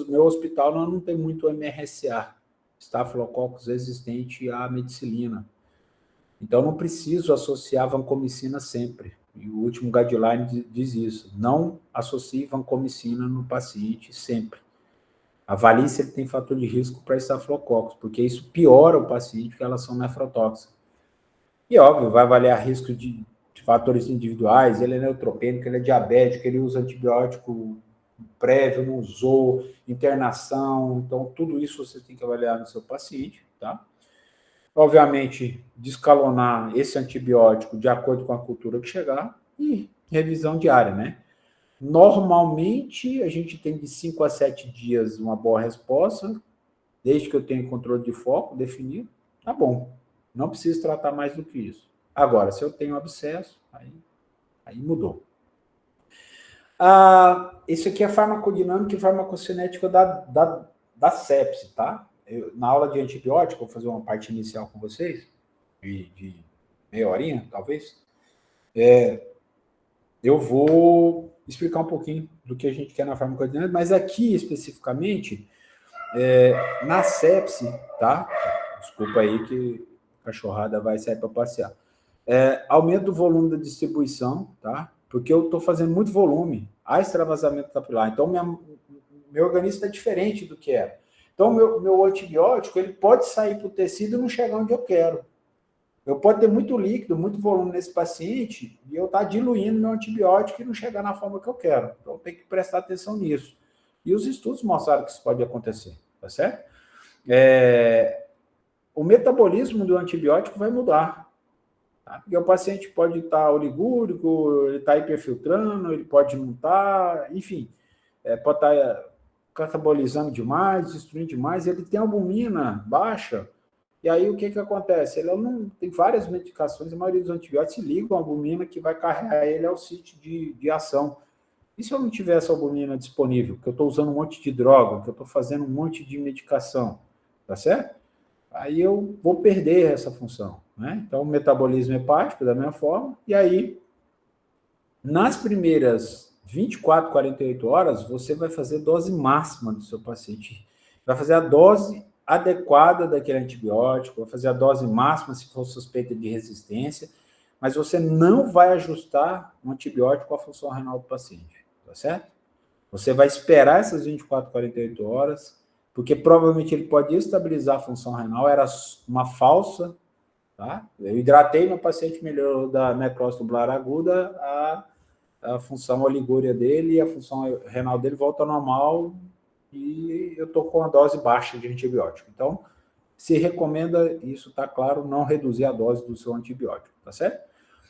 [SPEAKER 1] meu hospital não tem muito MRSA, Staphylococcus resistente à medicilina. Então, não preciso associar vancomicina sempre. E o último guideline diz isso. Não associe vancomicina no paciente sempre. Avalie se ele tem fator de risco para Staphylococcus, porque isso piora o paciente com relação nefrotóxica. E, óbvio, vai avaliar risco de fatores individuais, ele é neutropênico, ele é diabético, ele usa antibiótico prévio, não usou, internação, então tudo isso você tem que avaliar no seu paciente, tá? Obviamente, descalonar esse antibiótico de acordo com a cultura que chegar e revisão diária, né? Normalmente, a gente tem de 5 a 7 dias uma boa resposta, desde que eu tenha controle de foco definido, tá bom. Não preciso tratar mais do que isso. Agora, se eu tenho abscesso, aí mudou. Isso aqui é farmacodinâmica e farmacocinética da sepse, tá? Na aula de antibiótico, vou fazer uma parte inicial com vocês, de meia horinha, talvez. Eu vou explicar um pouquinho do que a gente quer na farmacodinâmica, mas aqui, especificamente, na sepse, tá? Desculpa aí que a cachorrada vai sair para passear. Aumento do volume da distribuição, tá? Porque eu estou fazendo muito volume, há extravasamento capilar. Então, meu organismo está diferente do que era. Então, meu antibiótico, ele pode sair para o tecido e não chegar onde eu quero. Eu posso ter muito líquido, muito volume nesse paciente e eu estar diluindo meu antibiótico e não chegar na forma que eu quero. Então, tem que prestar atenção nisso. E os estudos mostraram que isso pode acontecer, tá certo? O metabolismo do antibiótico vai mudar. Tá? Porque o paciente pode estar oligúrico, ele está hiperfiltrando, ele pode não estar, enfim, pode estar catabolizando demais, destruindo demais, ele tem albumina baixa, e aí o que acontece? Ele não tem várias medicações, a maioria dos antibióticos se ligam à albumina que vai carregar ele ao sítio de ação. E se eu não tiver essa albumina disponível, que eu estou usando um monte de droga, que eu estou fazendo um monte de medicação, tá certo? Aí eu vou perder essa função, né? Então, o metabolismo hepático, da mesma forma, e aí, nas primeiras 24, 48 horas, você vai fazer dose máxima do seu paciente. Vai fazer a dose adequada daquele antibiótico, vai fazer a dose máxima se for suspeita de resistência, mas você não vai ajustar o antibiótico à função renal do paciente, tá certo? Você vai esperar essas 24, 48 horas, porque provavelmente ele pode estabilizar a função renal, era uma falsa, tá? Eu hidratei meu paciente, melhorou da necrose tubular aguda, a função oligúria dele e a função renal dele volta ao normal e eu estou com a dose baixa de antibiótico. Então, se recomenda, isso está claro, não reduzir a dose do seu antibiótico, tá certo?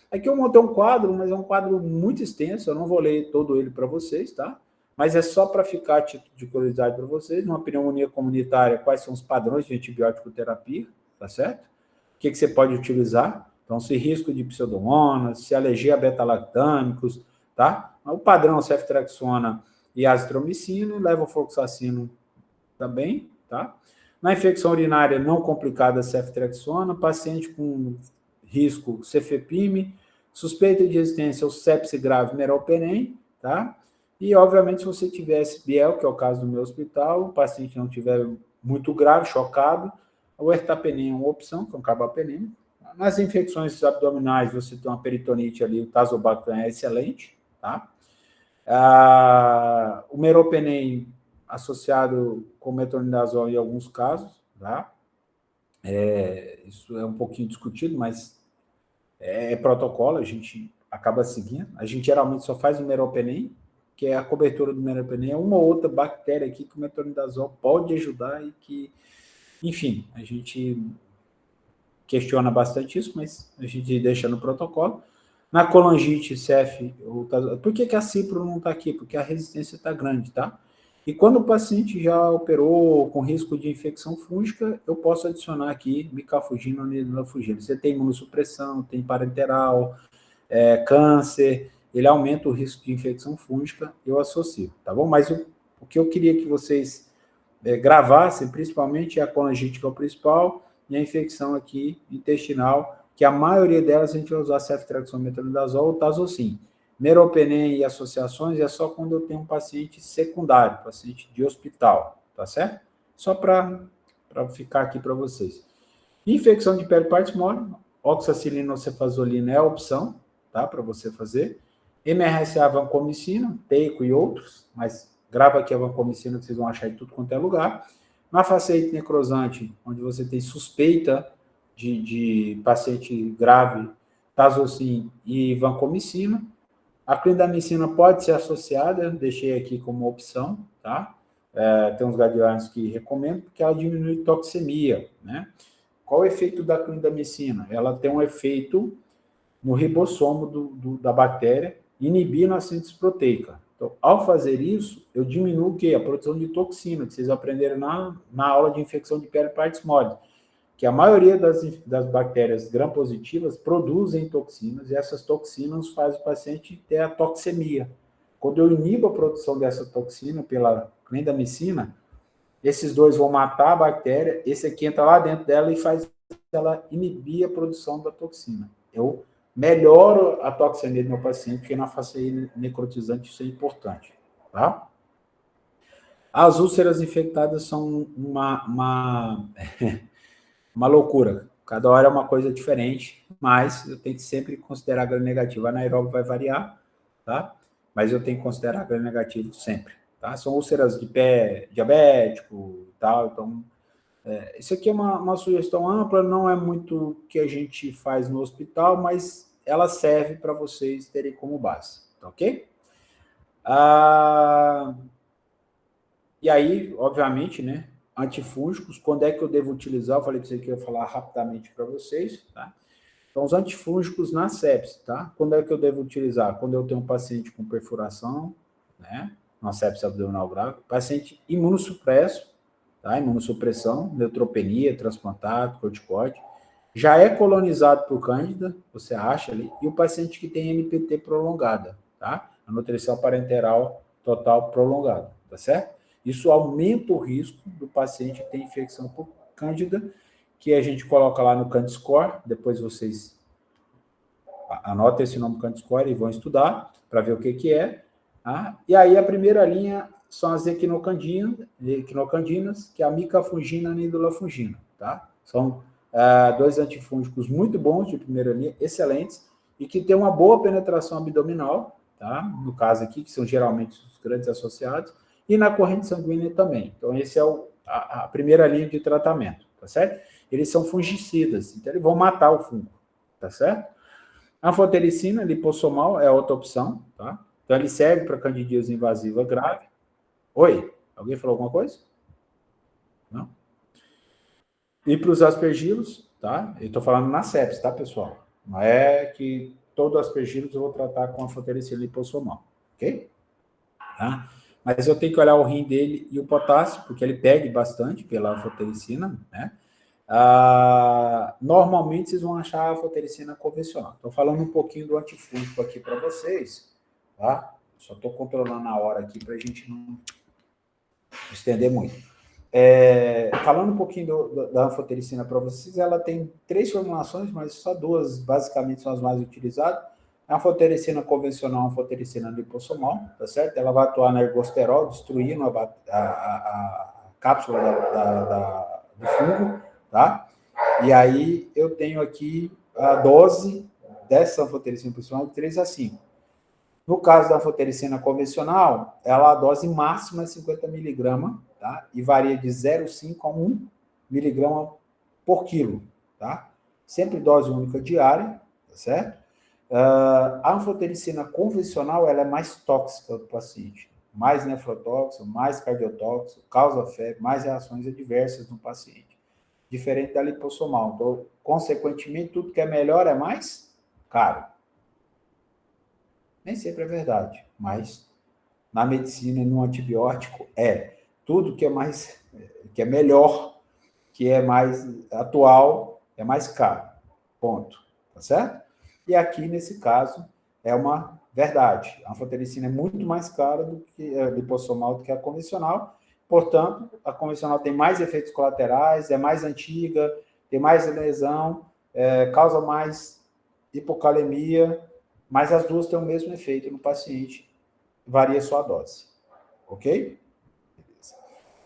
[SPEAKER 1] Aqui eu montei um quadro, mas é um quadro muito extenso, eu não vou ler todo ele para vocês, tá? Mas é só para ficar a título de curiosidade para vocês, numa pneumonia comunitária, quais são os padrões de antibiótico terapia, tá certo? O que você pode utilizar? Então, se risco de pseudomonas, se alergia a beta-lactâmicos, tá? O padrão ceftriaxona e azitromicina, levofloxacino também, tá? Na infecção urinária não complicada, ceftriaxona, paciente com risco cefepime, suspeita de resistência ou sepse grave, meropenem, tá? E, obviamente, se você tivesse Biel, que é o caso do meu hospital, o paciente não tiver muito grave, chocado, o ertapenem é uma opção, que é um carbapenem. Nas infecções abdominais, você tem uma peritonite ali, o tazobactam é excelente, tá? O meropenem associado com metronidazol em alguns casos, tá? Isso é um pouquinho discutido, mas é protocolo, a gente acaba seguindo. A gente geralmente só faz o meropenem, que é a cobertura do meropenem, é uma ou outra bactéria aqui que o metronidazol pode ajudar e que, enfim, a gente questiona bastante isso, mas a gente deixa no protocolo. Na colangite, CF, por que a cipro não está aqui? Porque a resistência está grande, tá? E quando o paciente já operou com risco de infecção fúngica, eu posso adicionar aqui micafungina ou niloafungina. Você tem imunossupressão, tem parenteral, câncer, ele aumenta o risco de infecção fúngica, eu associo, tá bom? Mas o que eu queria que vocês gravassem, principalmente, é a colangite, que é o principal, e a infecção aqui intestinal, que a maioria delas a gente vai usar ceftriaxona, metronidazol ou tazocin. Meropenem e associações é só quando eu tenho um paciente secundário, paciente de hospital, tá certo? Só para ficar aqui para vocês. Infecção de peripartes mole, oxacilina ou cefazolina é a opção, tá? Para você fazer. MRSA, vancomicina, teico e outros, mas grava aqui a vancomicina que vocês vão achar em tudo quanto é lugar. Na faceite necrosante, onde você tem suspeita de paciente grave, tazocin e vancomicina. A clindamicina pode ser associada, deixei aqui como opção, tá? Tem uns guidelines que recomendo, porque ela diminui toxemia, né? Qual o efeito da clindamicina? Ela tem um efeito no ribossomo da bactéria, inibindo a síntese proteica. Então, ao fazer isso, eu diminuo o quê? A produção de toxina, que vocês aprenderam na aula de infecção de peripartes mole, que a maioria das bactérias gram-positivas produzem toxinas, e essas toxinas fazem o paciente ter a toxemia. Quando eu inibo a produção dessa toxina pela clindamicina, Esses dois vão matar a bactéria, esse aqui entra lá dentro dela e faz ela inibir a produção da toxina. Eu melhoro a toxemia do meu paciente, porque na face necrotizante isso é importante, tá? As úlceras infectadas são uma loucura. Cada hora é uma coisa diferente, mas eu tenho que sempre considerar gram negativo. A anaeróbio vai variar, tá? Mas eu tenho que considerar gram negativo sempre, tá? São úlceras de pé diabético e tal, então isso aqui é uma sugestão ampla, não é muito o que a gente faz no hospital, mas ela serve para vocês terem como base, tá ok? E aí, obviamente, né, antifúngicos, quando é que eu devo utilizar? Eu falei para você que eu ia falar rapidamente para vocês, tá? Então, os antifúngicos na sepse, tá? Quando é que eu devo utilizar? Quando eu tenho um paciente com perfuração, né, uma sepse abdominal grave, paciente imunossupresso, tá? Imunossupressão, neutropenia, transplantado, corticoide, já é colonizado por cândida, você acha ali, e o paciente que tem NPT prolongada, tá? A nutrição parenteral total prolongada, tá certo? Isso aumenta o risco do paciente ter infecção por cândida, que a gente coloca lá no Candid Score, depois vocês anotem esse nome Candid Score e vão estudar para ver o que é. Tá? E aí a primeira linha são as equinocandinas, que é a micafungina e a nidolafungina, tá? São dois antifúngicos muito bons de primeira linha, excelentes, e que tem uma boa penetração abdominal, tá? No caso aqui, que são geralmente os grandes associados, e na corrente sanguínea também. Então, esse é a primeira linha de tratamento, tá certo? Eles são fungicidas, então eles vão matar o fungo, tá certo? A anfotericina lipossomal é outra opção, tá? Então, ele serve para candidíase invasiva grave. Oi? Alguém falou alguma coisa? Não? E para os aspergilos, tá? Eu estou falando na sepsis, tá, pessoal? Não é que todo aspergilos eu vou tratar com anfotericina lipossomal, ok? Tá? Mas eu tenho que olhar o rim dele e o potássio, porque ele pede bastante pela anfotericina, né? Normalmente vocês vão achar a anfotericina convencional. Estou falando um pouquinho do antifúngico aqui para vocês, tá? Só estou controlando a hora aqui para a gente não estender muito. Falando um pouquinho da anfotericina para vocês, ela tem 3 formulações, mas só 2 basicamente são as mais utilizadas. A anfotericina convencional, a anfotericina lipossomal, tá certo? Ela vai atuar na ergosterol, destruindo a cápsula do fungo, tá? E aí eu tenho aqui a dose dessa anfotericina lipossomal de 3 a 5. No caso da anfotericina convencional, a dose máxima é 50 miligramas, tá? E varia de 0,5 a 1 miligrama por quilo, tá? Sempre dose única diária, tá certo? A anfotericina convencional, ela é mais tóxica do paciente, mais nefrotóxica, mais cardiotóxica, causa febre, mais reações adversas no paciente, diferente da lipossomal. Então, consequentemente, tudo que é melhor é mais caro. Nem sempre é verdade, mas na medicina e no antibiótico tudo que é melhor, que é mais atual, é mais caro. Ponto. Tá certo? E aqui, nesse caso, é uma verdade. A anfotericina é muito mais cara do que a lipossomal do que a convencional. Portanto, a convencional tem mais efeitos colaterais, é mais antiga, tem mais lesão, causa mais hipocalemia, mas as duas têm o mesmo efeito no paciente, varia só a dose. Ok?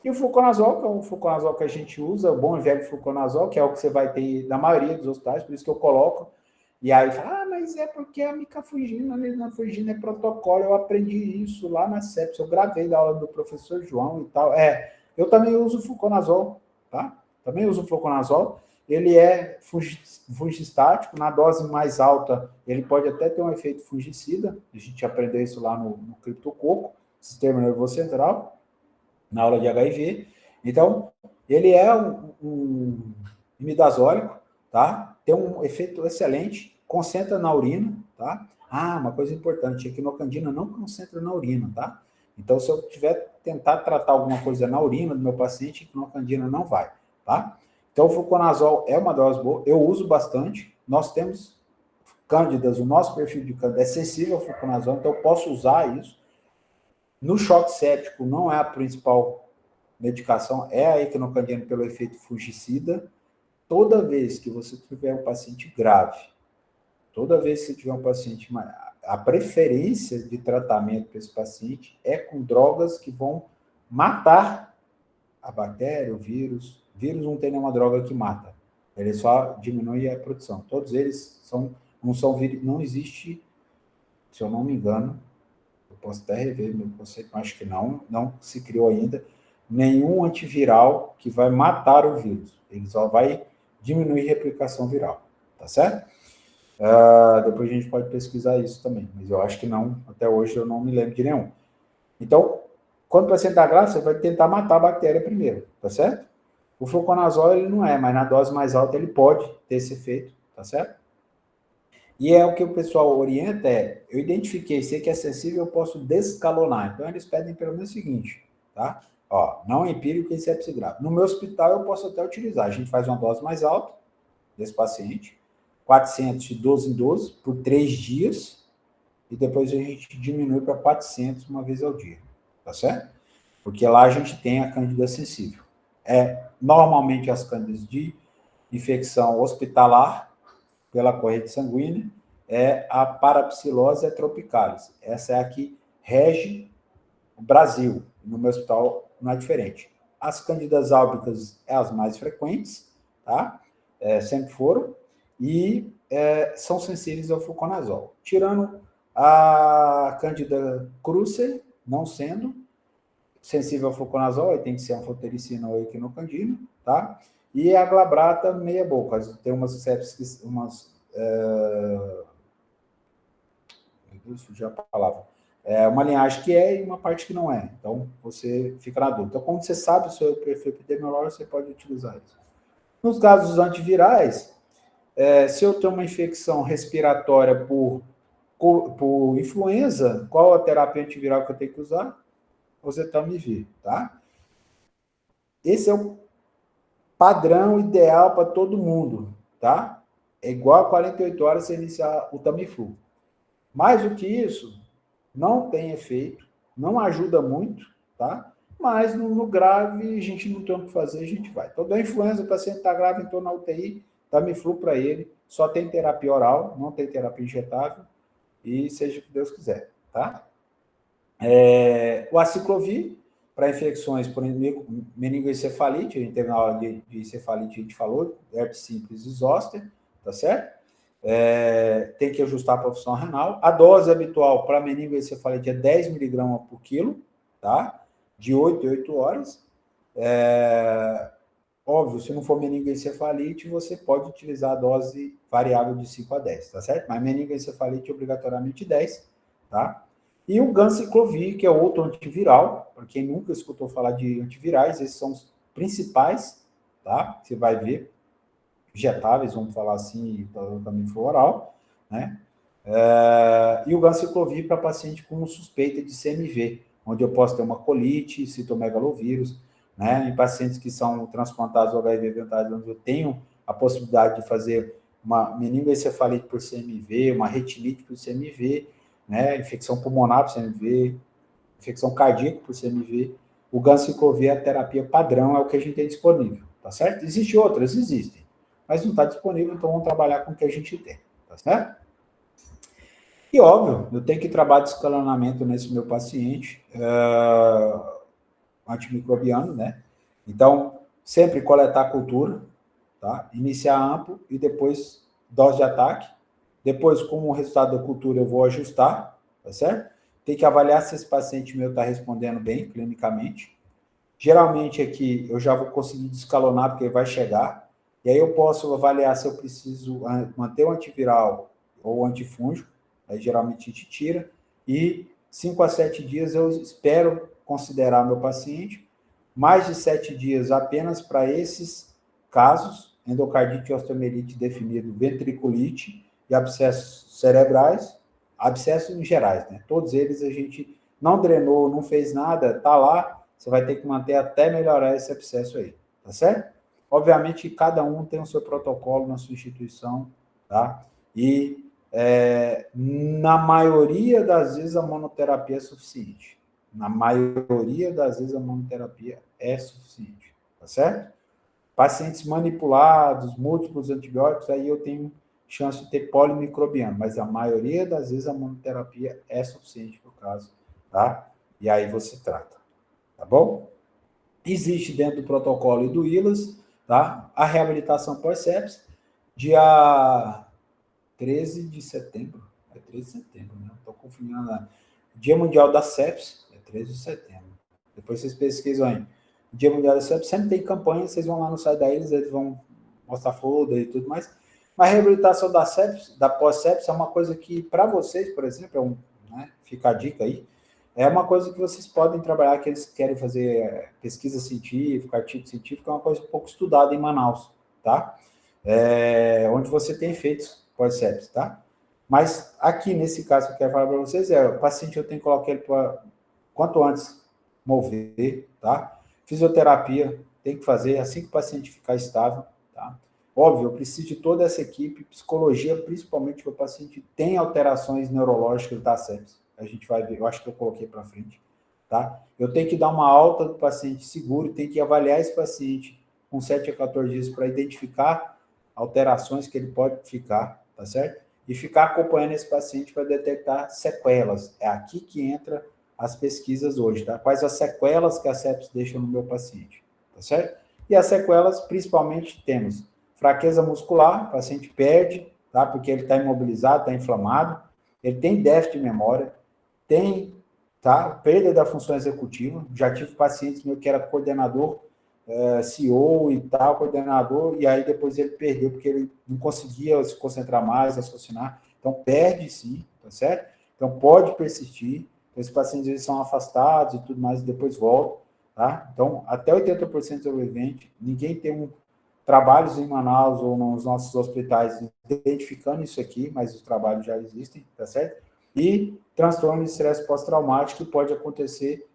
[SPEAKER 1] E o fluconazol, que é o fluconazol que a gente usa, o bom e velho fluconazol, que é o que você vai ter na maioria dos hospitais, por isso que eu coloco. E aí fala, mas é porque a micafungina, a nidofungina é protocolo, eu aprendi isso lá na sepsis, eu gravei da aula do professor João e tal. Eu também uso fluconazol, tá? Também uso fluconazol. Ele é fungistático, na dose mais alta, ele pode até ter um efeito fungicida, a gente aprendeu isso lá no criptococo, sistema nervoso central, na aula de HIV. Então, ele é um imidazólico, tá? Tem um efeito excelente, concentra na urina, tá? Uma coisa importante, a equinocandina não concentra na urina, tá? Então, se eu tiver tentar tratar alguma coisa na urina do meu paciente, a equinocandina não vai, tá? Então, o fluconazol é uma dose boa, eu uso bastante, nós temos cândidas, o nosso perfil de cândida é sensível ao fluconazol, então eu posso usar isso. No choque séptico não é a principal medicação é a equinocandina pelo efeito fungicida. Toda vez que você tiver um paciente grave, toda vez que você tiver um paciente, a preferência de tratamento para esse paciente é com drogas que vão matar a bactéria, o vírus. O vírus não tem nenhuma droga que mata, ele só diminui a produção. Todos eles não existe, se eu não me engano, eu posso até rever meu conceito, mas acho que não se criou ainda nenhum antiviral que vai matar o vírus. Ele só vai diminuir a replicação viral, tá certo? Depois a gente pode pesquisar isso também, mas eu acho que não, até hoje eu não me lembro de nenhum. Então, quando o paciente está grave, você vai tentar matar a bactéria primeiro, tá certo? O fluconazol ele não é, mas na dose mais alta ele pode ter esse efeito, tá certo? E é o que o pessoal orienta eu identifiquei, sei que é sensível, eu posso descalonar. Então, eles pedem pelo menos o seguinte, tá? Ó, não empírico e sepse grave. No meu hospital, eu posso até utilizar. A gente faz uma dose mais alta desse paciente, 400 de 12 em 12, por 3 dias, e depois a gente diminui para 400 uma vez ao dia, tá certo? Porque lá a gente tem a cândida sensível. Normalmente as cândidas de infecção hospitalar, pela corrente sanguínea, é a Parapsilose tropicalis. Essa é a que rege o Brasil. No meu hospital não é diferente. As cândidas álbicas é as mais frequentes, tá? Sempre foram, e são sensíveis ao fluconazol. Tirando a Candida cruzi, não sendo sensível ao fluconazol, aí tem que ser anfotericina ou equinocandina, tá? E a glabrata meia boca. Tem umas sepsis, meu Deus, fugiu a palavra. Uma linhagem que é e uma parte que não é. Então, você fica na dúvida. Então, como você sabe o seu perfil epidemiológico, você pode utilizar isso. Nos casos antivirais, se eu tenho uma infecção respiratória por influenza, qual a terapia antiviral que eu tenho que usar? Oseltamivir, tá? Esse é o padrão ideal para todo mundo, tá? É igual a 48 horas você iniciar o Tamiflu. Mais do que isso, não tem efeito, não ajuda muito, tá? Mas no grave, a gente não tem o que fazer, a gente vai. Toda influenza, o paciente está grave, entrou na UTI, Tamiflu para ele, só tem terapia oral, não tem terapia injetável, e seja o que Deus quiser, tá? O aciclovir, para infecções por meningoencefalite, a gente teve na aula de encefalite, a gente falou, herpes simples e zoster, tá certo? Tem que ajustar a função renal. A dose habitual para meningoencefalite é 10 miligramas por quilo, tá? De 8 em 8 horas. Óbvio, se não for meningoencefalite, você pode utilizar a dose variável de 5 a 10, tá certo? Mas meningoencefalite obrigatoriamente 10, tá? E o ganciclovir, que é outro antiviral, para quem nunca escutou falar de antivirais, esses são os principais, tá? Você vai ver, injetáveis, vamos falar assim, também for oral, né? E o ganciclovir para paciente com suspeita de CMV, onde eu posso ter uma colite, citomegalovírus, né? Em pacientes que são transplantados ao HIV eventuais, onde eu tenho a possibilidade de fazer uma meningoencefalite por CMV, uma retinite por CMV, né? Infecção pulmonar por CMV, infecção cardíaca por CMV. O ganciclovir é a terapia padrão, é o que a gente tem disponível, tá certo? Existem outras? Existem, mas não está disponível, então vamos trabalhar com o que a gente tem, tá certo? E óbvio, eu tenho que trabalhar de escalonamento nesse meu paciente, antimicrobiano, né? Então, sempre coletar a cultura, tá? Iniciar amplo e depois dose de ataque. Depois, como o resultado da cultura, eu vou ajustar, tá certo? Tem que avaliar se esse paciente meu está respondendo bem clinicamente. Geralmente aqui eu já vou conseguir descalonar, porque ele vai chegar. E aí eu posso avaliar se eu preciso manter o antiviral ou o antifúngico. Aí geralmente a gente tira. E 5 a 7 dias eu espero considerar meu paciente. Mais de 7 dias apenas para esses casos, endocardite, osteomielite definido, ventriculite e abscessos cerebrais, abscessos em gerais, né? Todos eles a gente não drenou, não fez nada, tá lá, você vai ter que manter até melhorar esse abscesso aí, tá certo? Obviamente, cada um tem o seu protocolo na sua instituição, tá? E na maioria das vezes a monoterapia é suficiente. Na maioria das vezes, a monoterapia é suficiente, tá certo? Pacientes manipulados, múltiplos antibióticos, aí eu tenho chance de ter polimicrobiano, mas a maioria das vezes a monoterapia é suficiente para o caso, tá? E aí você trata, tá bom? Existe dentro do protocolo e do ILAS, tá? A reabilitação pós-sepsis, dia 13 de setembro, é 13 de setembro, né? Estou confundindo nada. Dia Mundial da Sepsis, é 13 de setembro. Depois vocês pesquisam aí. Dia Mundial da Sepsis, sempre tem campanha, vocês vão lá no site da eles vão mostrar folder e tudo mais. Mas a reabilitação da sepsis, da pós-sepsis, é uma coisa que, para vocês, por exemplo, né, fica a dica aí, é uma coisa que vocês podem trabalhar, que eles querem fazer pesquisa científica, artigo científico, é uma coisa um pouco estudada em Manaus, tá? Onde você tem efeitos pós-sepsis, tá? Mas aqui, nesse caso que eu quero falar para vocês, o paciente eu tenho que colocar ele para, quanto antes, mover, tá? Fisioterapia tem que fazer assim que o paciente ficar estável, tá? Óbvio, eu preciso de toda essa equipe, psicologia, principalmente que o paciente tem alterações neurológicas da sepsis. A gente vai ver, eu acho que eu coloquei para frente, tá? Eu tenho que dar uma alta do paciente seguro, tenho que avaliar esse paciente com 7 a 14 dias para identificar alterações que ele pode ficar, tá certo? E ficar acompanhando esse paciente para detectar sequelas. É aqui que entra as pesquisas hoje, tá? Quais as sequelas que a sepsis deixa no meu paciente, tá certo? E as sequelas, principalmente, temos fraqueza muscular, o paciente perde, tá? Porque ele está imobilizado, está inflamado, ele tem déficit de memória, tem, tá? Perda da função executiva. Já tive pacientes meu que era coordenador, CEO e tal, coordenador, e aí depois ele perdeu porque ele não conseguia se concentrar mais, raciocinar. Então, perde sim, tá certo? Então, pode persistir. Esses pacientes eles são afastados e tudo mais, e depois voltam, tá? Então, até 80% sobrevivente, ninguém tem trabalhos em Manaus ou nos nossos hospitais identificando isso aqui, mas os trabalhos já existem, tá certo? E transtorno de estresse pós-traumático que pode acontecer.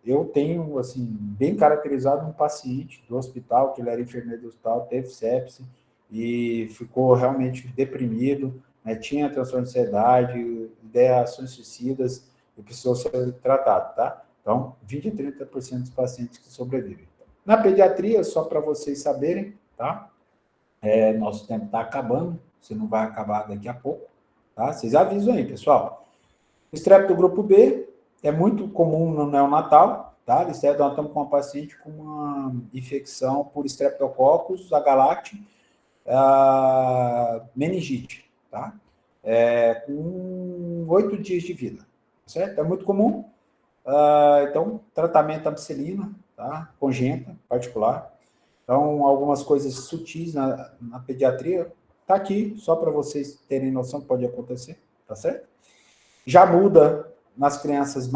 [SPEAKER 1] Eu tenho, assim, bem caracterizado um paciente do hospital, que ele era enfermeiro do hospital, teve sepse e ficou realmente deprimido, né? Tinha transtorno de ansiedade, ideações suicidas e precisou ser tratado, tá? Então, 20 a 30% dos pacientes que sobrevivem. Na pediatria, só para vocês saberem, tá? Nosso tempo está acabando, se não vai acabar daqui a pouco, tá? Vocês avisam aí, pessoal. O estrepto do grupo B é muito comum no neonatal, tá? Nós estamos com uma paciente com uma infecção por Streptococcus agalacti, meningite, tá? Com 8 dias de vida, certo? É muito comum. Então, tratamento ampicilina, tá? Congênita, particular. Então, algumas coisas sutis na pediatria, tá aqui, só para vocês terem noção que pode acontecer, tá certo? Já muda nas crianças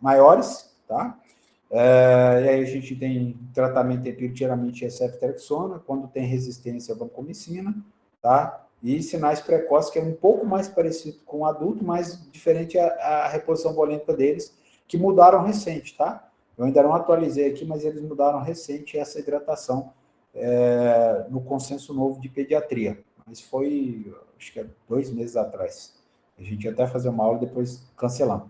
[SPEAKER 1] maiores, tá? E aí a gente tem tratamento empírico, geralmente é ceftriaxona, quando tem resistência, vancomicina, tá? E sinais precoces, que é um pouco mais parecido com o adulto, mas diferente a reposição volêmica deles, que mudaram recente, tá? Eu ainda não atualizei aqui, mas eles mudaram recente essa hidratação no consenso novo de pediatria. Mas foi, acho que é 2 meses atrás. A gente ia até fazer uma aula e depois cancelamos.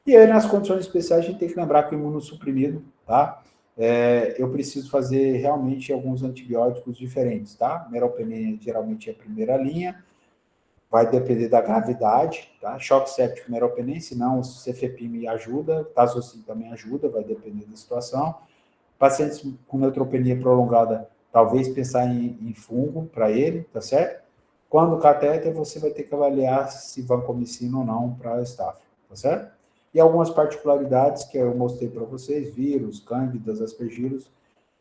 [SPEAKER 1] E aí, nas condições especiais, a gente tem que lembrar que o imunossuprimido, tá? Eu preciso fazer realmente alguns antibióticos diferentes, tá? Meropenem geralmente é a primeira linha, vai depender da gravidade, tá? Choque séptico, meropenem, se não, o cefepime ajuda, tazocin também ajuda, vai depender da situação. Pacientes com neutropenia prolongada, talvez pensar em fungo para ele, tá certo? Quando o catéter, você vai ter que avaliar se vancomicina ou não para staph, tá certo? E algumas particularidades que eu mostrei para vocês, vírus, cândidas, aspergilos,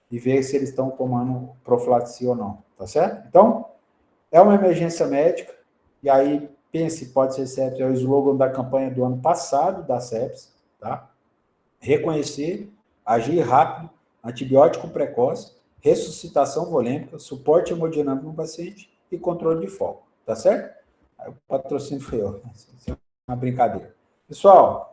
[SPEAKER 1] e ver se eles estão tomando profilaxia ou não, tá certo? Então, é uma emergência médica, e aí, pense, pode ser sepsis, é o slogan da campanha do ano passado da sepsis, tá? Reconhecer, agir rápido, antibiótico precoce, ressuscitação volêmica, suporte hemodinâmico no paciente e controle de foco, tá certo? Aí o patrocínio foi eu, isso é uma brincadeira. Pessoal,